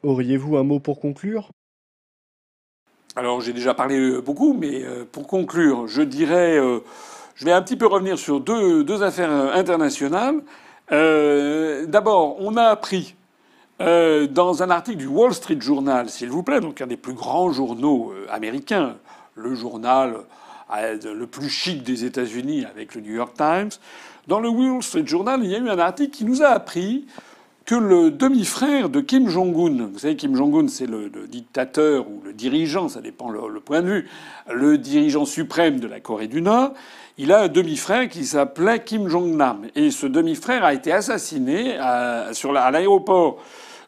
Auriez-vous un mot pour conclure? Alors j'ai déjà parlé beaucoup, mais pour conclure, je dirais, je vais un petit peu revenir sur deux affaires internationales. D'abord, on a appris dans un article du Wall Street Journal, s'il vous plaît, donc un des plus grands journaux américains, le journal le plus chic des États-Unis avec le New York Times. Dans le Wall Street Journal, il y a eu un article qui nous a appris que le demi-frère de Kim Jong-un, vous savez, Kim Jong-un, c'est le dictateur ou le dirigeant, ça dépend le point de vue, le dirigeant suprême de la Corée du Nord, il a un demi-frère qui s'appelait Kim Jong-nam. Et ce demi-frère a été assassiné à l'aéroport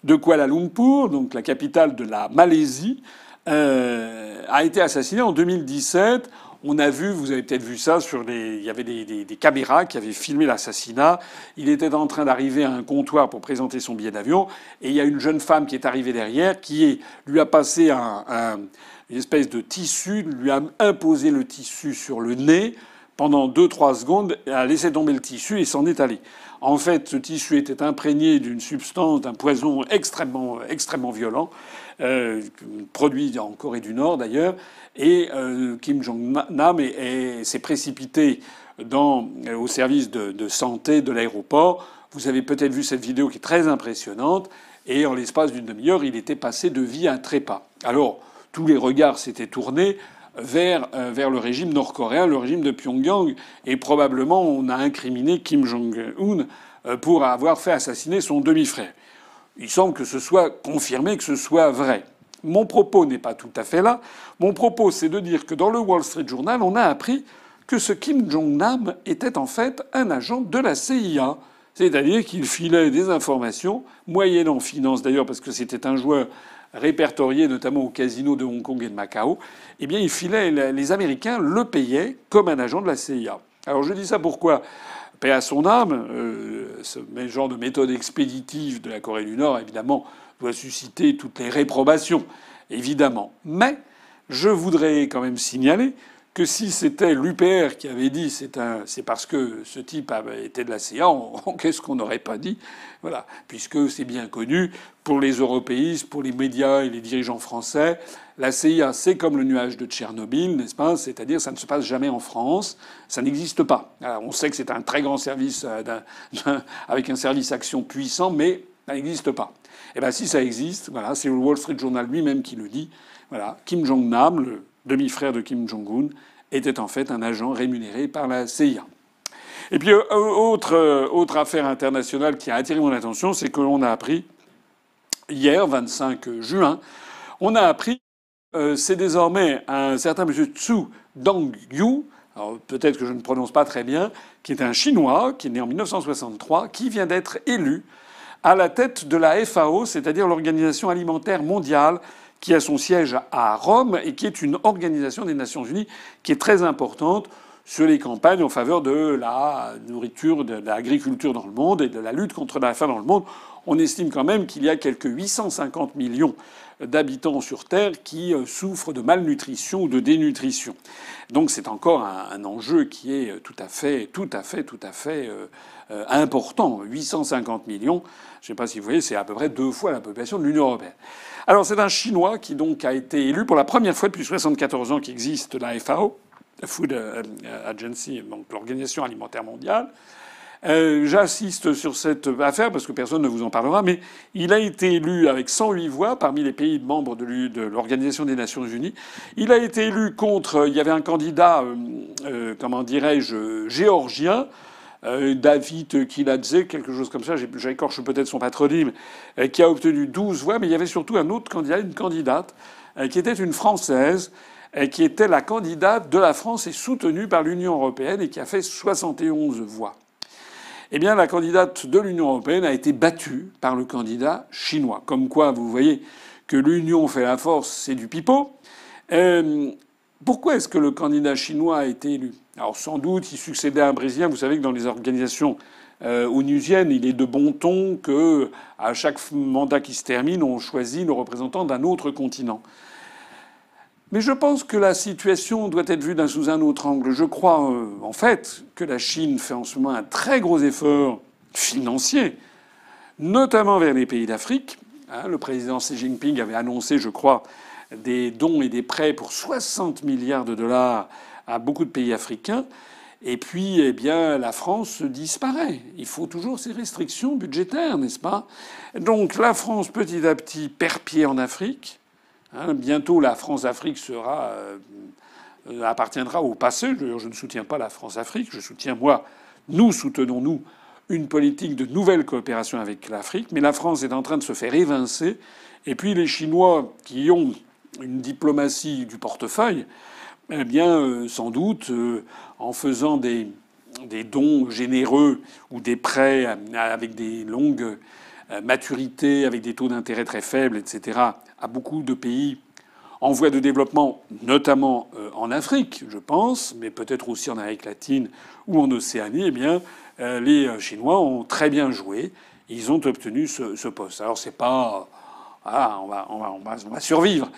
de Kuala Lumpur, donc la capitale de la Malaisie, a été assassiné en 2017. On a vu, vous avez peut-être vu ça sur les, il y avait des caméras qui avaient filmé l'assassinat. Il était en train d'arriver à un comptoir pour présenter son billet d'avion, et il y a une jeune femme qui est arrivée derrière, lui a passé une espèce de tissu, lui a imposé le tissu sur le nez pendant 2-3 secondes, a laissé tomber le tissu et s'en est allé. En fait, ce tissu était imprégné d'une substance, d'un poison extrêmement violent, produit en Corée du Nord d'ailleurs. Et Kim Jong-nam s'est précipité au service de santé de l'aéroport. Vous avez peut-être vu cette vidéo qui est très impressionnante. Et en l'espace d'une demi-heure, il était passé de vie à trépas. Alors, tous les regards s'étaient tournés vers le régime nord-coréen, le régime de Pyongyang. Et probablement, on a incriminé Kim Jong-un pour avoir fait assassiner son demi-frère. Il semble que ce soit confirmé, que ce soit vrai. Mon propos n'est pas tout à fait là. Mon propos, c'est de dire que dans le Wall Street Journal, on a appris que ce Kim Jong-nam était en fait un agent de la CIA. C'est-à-dire qu'il filait des informations, moyennant finance d'ailleurs, parce que c'était un joueur répertorié notamment au casino de Hong Kong et de Macao. Eh bien, il filait, les Américains le payaient comme un agent de la CIA. Alors je dis ça pourquoi? Paix à son âme, ce genre de méthode expéditive de la Corée du Nord, évidemment, doit susciter toutes les réprobations, évidemment. Mais je voudrais quand même signaler que si c'était l'UPR qui avait dit c'est parce que ce type était de la CIA, qu'est-ce qu'on n'aurait pas dit? Voilà, puisque c'est bien connu pour les européistes, pour les médias et les dirigeants français, la CIA c'est comme le nuage de Tchernobyl, n'est-ce pas? C'est-à-dire ça ne se passe jamais en France, ça n'existe pas. Alors, on sait que c'est un très grand service avec un service action puissant, mais ça n'existe pas. Eh bien, si ça existe, voilà, c'est le Wall Street Journal lui-même qui le dit. Voilà, Kim Jong-nam, le demi-frère de Kim Jong-un, était en fait un agent rémunéré par la CIA. Et puis, autre affaire internationale qui a attiré mon attention, c'est que l'on a appris, hier, 25 juin, on a appris, c'est désormais un certain monsieur Tsu Dong-yu, alors peut-être que je ne prononce pas très bien, qui est un Chinois, qui est né en 1963, qui vient d'être élu à la tête de la FAO, c'est-à-dire l'Organisation alimentaire mondiale, qui a son siège à Rome et qui est une organisation des Nations unies qui est très importante sur les campagnes en faveur de la nourriture, de l'agriculture dans le monde et de la lutte contre la faim dans le monde. On estime quand même qu'il y a quelques 850 millions d'habitants sur Terre qui souffrent de malnutrition ou de dénutrition. Donc c'est encore un enjeu qui est tout à fait important. 850 millions, je ne sais pas si vous voyez, c'est à peu près 2 fois la population de l'Union européenne. Alors c'est un Chinois qui donc a été élu pour la première fois depuis 74 ans qu'existe la FAO, la Food Agency, donc l'Organisation alimentaire mondiale. J'insiste sur cette affaire parce que personne ne vous en parlera, mais il a été élu avec 108 voix parmi les pays membres de l'Organisation des Nations Unies. Il a été élu contre. Il y avait un candidat, comment dirais-je, géorgien. David Kiladze, quelque chose comme ça, j'écorche peut-être son patronyme, qui a obtenu 12 voix, mais il y avait surtout un autre candidat, une candidate, qui était une Française, qui était la candidate de la France et soutenue par l'Union européenne et qui a fait 71 voix. Eh bien, la candidate de l'Union européenne a été battue par le candidat chinois. Comme quoi, vous voyez que l'union fait la force, c'est du pipeau. Pourquoi est-ce que le candidat chinois a été élu? Alors sans doute, il succédait à un Brésilien. Vous savez que dans les organisations onusiennes, il est de bon ton que, à chaque mandat qui se termine, on choisit le représentant d'un autre continent. Mais je pense que la situation doit être vue sous un autre angle. Je crois en fait que la Chine fait en ce moment un très gros effort financier, notamment vers les pays d'Afrique, Le président Xi Jinping avait annoncé, je crois, des dons et des prêts pour 60 milliards de dollars à beaucoup de pays africains. Et puis, eh bien, la France disparaît. Il faut toujours ces restrictions budgétaires, n'est-ce pas? Donc, la France, petit à petit, perd pied en Afrique. Bientôt, la France-Afrique appartiendra au passé. Je ne soutiens pas la France-Afrique. Je soutiens, nous soutenons, nous, une politique de nouvelle coopération avec l'Afrique. Mais la France est en train de se faire évincer. Et puis, les Chinois, qui ont une diplomatie du portefeuille, eh bien, sans doute, en faisant des dons généreux ou des prêts avec des longues maturités, avec des taux d'intérêt très faibles, etc., à beaucoup de pays en voie de développement, notamment en Afrique, je pense, mais peut-être aussi en Amérique latine ou en Océanie, eh bien, les Chinois ont très bien joué. Ils ont obtenu ce poste. Alors, c'est pas... Voilà, on va survivre.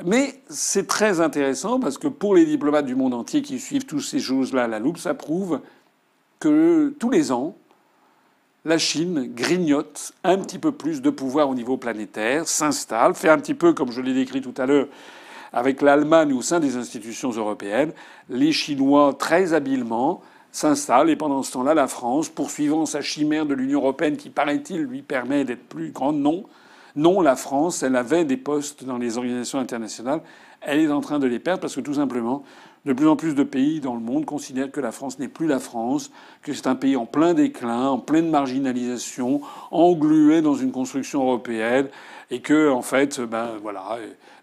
Mais c'est très intéressant parce que pour les diplomates du monde entier qui suivent toutes ces choses-là à la loupe, ça prouve que tous les ans, la Chine grignote un petit peu plus de pouvoir au niveau planétaire, s'installe, fait un petit peu comme je l'ai décrit tout à l'heure avec l'Allemagne au sein des institutions européennes. Les Chinois, très habilement, s'installent et pendant ce temps-là, la France, poursuivant sa chimère de l'Union européenne qui, paraît-il, lui permet d'être plus grande, non, la France, elle avait des postes dans les organisations internationales. Elle est en train de les perdre parce que tout simplement, de plus en plus de pays dans le monde considèrent que la France n'est plus la France, que c'est un pays en plein déclin, en pleine marginalisation, englué dans une construction européenne, et que, en fait,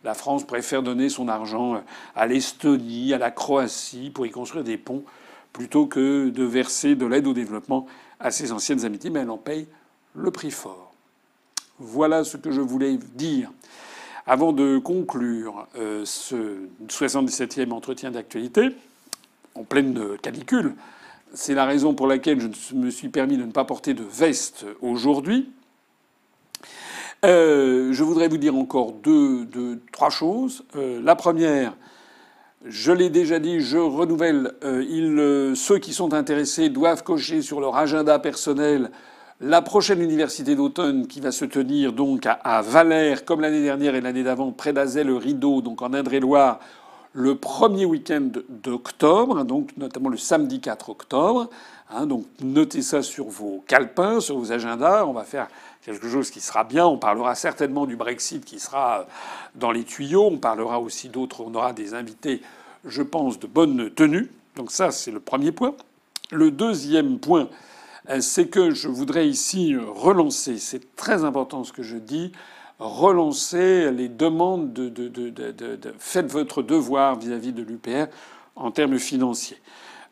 la France préfère donner son argent à l'Estonie, à la Croatie, pour y construire des ponts, plutôt que de verser de l'aide au développement à ses anciennes amitiés, mais elle en paye le prix fort. Voilà ce que je voulais dire. Avant de conclure ce 77e entretien d'actualité, en pleine canicule, c'est la raison pour laquelle je me suis permis de ne pas porter de veste aujourd'hui. Je voudrais vous dire encore trois choses. La première, je l'ai déjà dit, je renouvelle, ceux qui sont intéressés doivent cocher sur leur agenda personnel la prochaine université d'automne qui va se tenir donc à Valère, comme l'année dernière et l'année d'avant, près d'Azay-le-Rideau, donc en Indre-et-Loire, le premier week-end d'octobre, donc notamment le samedi 4 octobre. Donc notez ça sur vos calepins, sur vos agendas. On va faire quelque chose qui sera bien. On parlera certainement du Brexit qui sera dans les tuyaux. On parlera aussi d'autres. On aura des invités, je pense, de bonne tenue. Donc ça, c'est le premier point. Le deuxième point, c'est que je voudrais ici relancer, c'est très important ce que je dis, relancer les demandes faites votre devoir vis-à-vis de l'UPR en termes financiers.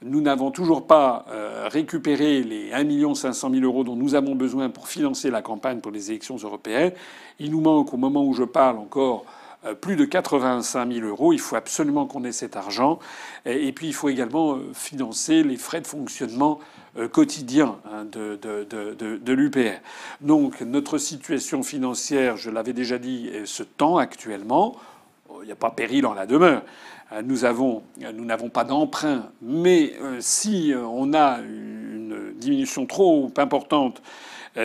Nous n'avons toujours pas récupéré les 1 500 000 € dont nous avons besoin pour financer la campagne pour les élections européennes. Il nous manque, au moment où je parle, encore plus de 85 000 €. Il faut absolument qu'on ait cet argent. Et puis, il faut également financer les frais de fonctionnement quotidien de l'UPR. Donc, notre situation financière, je l'avais déjà dit, se tend actuellement. Il n'y a pas péril en la demeure. Nous n'avons pas d'emprunt, mais si on a une diminution trop importante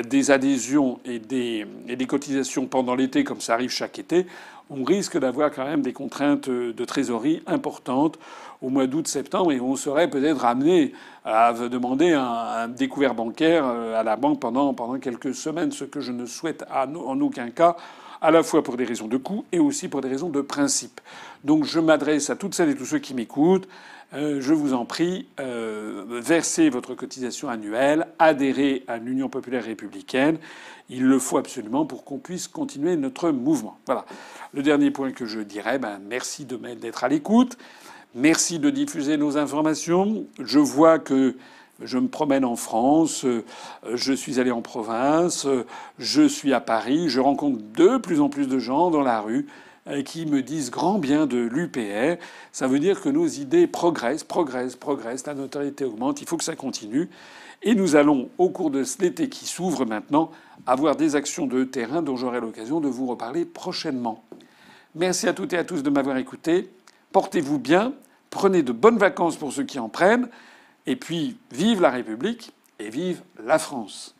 des adhésions et des cotisations pendant l'été, comme ça arrive chaque été, on risque d'avoir quand même des contraintes de trésorerie importantes au mois d'août-septembre, et on serait peut-être amené à demander un découvert bancaire à la banque pendant quelques semaines, ce que je ne souhaite en aucun cas, à la fois pour des raisons de coût et aussi pour des raisons de principe. Donc je m'adresse à toutes celles et tous ceux qui m'écoutent. Je vous en prie, versez votre cotisation annuelle, adhérez à l'Union populaire républicaine. Il le faut absolument pour qu'on puisse continuer notre mouvement. Voilà. Le dernier point que je dirais, merci d'être à l'écoute. Merci de diffuser nos informations. Je vois que je me promène en France, je suis allé en province, je suis à Paris, je rencontre de plus en plus de gens dans la rue qui me disent grand bien de l'UPR. Ça veut dire que nos idées progressent, la notoriété augmente, il faut que ça continue. Et nous allons, au cours de l'été qui s'ouvre maintenant, avoir des actions de terrain dont j'aurai l'occasion de vous reparler prochainement. Merci à toutes et à tous de m'avoir écouté. Portez-vous bien, prenez de bonnes vacances pour ceux qui en prennent, et puis vive la République et vive la France.